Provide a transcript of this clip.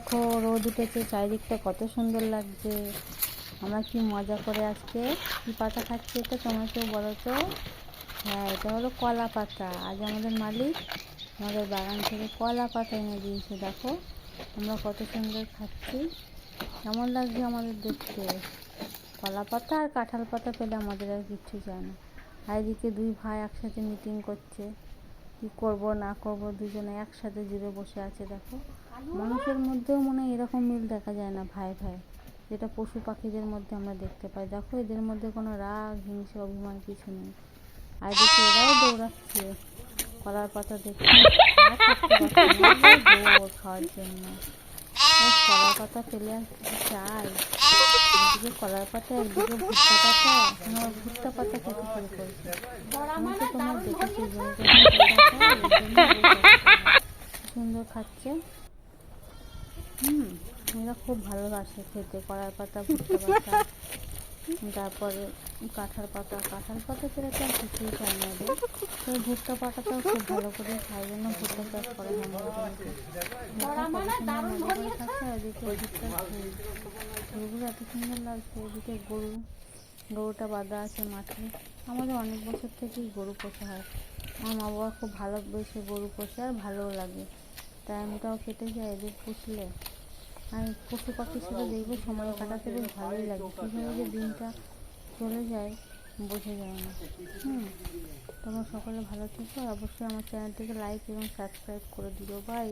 দেখো রোদ উঠেছে, চারিদিকটা কত সুন্দর লাগছে। আমরা কি মজা করে আজকে কি পাতা খাচ্ছি, এটা তোমরা কেউ বলো তো? হ্যাঁ, এটা হলো কলা পাতা। আজ আমাদের মালিক আমাদের বাগান থেকে কলা পাতা এনে দিয়েছে। দেখো আমরা কত সুন্দর খাচ্ছি, কেমন লাগছে আমাদের দেখতে। কলা পাতা আর কাঁঠাল পাতা পেলে আমাদের আর কিচ্ছু চায় না। আর এদিকে দুই ভাই একসাথে মিটিং করছে, কি করব না করব, দুজনে একসাথে জুড়ে বসে আছে। দেখো মানুষের মধ্যেও মনে হয় এরকম মিল দেখা যায় না, ভাই ভাই, যেটা পশু পাখিদের মধ্যে আমরা দেখতে পাই। দেখো এদের মধ্যে কোনো রাগ হিংসা অভিমান কিছু নেই। আর দেখি এরাও দৌড়াচ্ছে কলার পাতা দেখে খাওয়ার জন্য। কলার পাতা পেলে আর কিছু চাই। একদিকে কলার পাতা, একদিকে ভুট্টা পাতা, এখন আবার ভুট্টা পাতা খেতে শুরু করেছে। আমি তো তোমার দেখেছি সুন্দর খাচ্ছে। এরা খুব ভালোবাসে খেতে কলার পাতা, ভুট্টা পাতা, তারপরে কাঁঠাল পাতা। কাঁঠাল পাতা পেলে তো আর কিছুই চাই না রে। তবে ভুট্টা পাতাটাও খুব ভালো করে খাই, জন্য ভুট্টা চাষ করা হয় আমাদের। খাচ্ছে। আর এদিকে ভুট্টার ফুলগুলো এত সুন্দর লাগছে। এদিকে গরুটা বাঁধা আছে মাঠে। আমাদের অনেক বছর থেকেই গরু পোষা হয়। আমার মা বাবা খুব ভালোবেসে গরু পোষে, আর ভালোও লাগে। টাইমটাও কেটে যায় এদের পুষলে। আর পশু পাখির সাথে দেখবে সময় কাটাতে বেশ ভালোই লাগে। কীভাবে যে দিনটা চলে যায় বোঝা যায় না। তোমরা সকলে ভালো থেকো, আর অবশ্যই আমার চ্যানেলটিকে লাইক এবং সাবস্ক্রাইব করে দিও। বাই।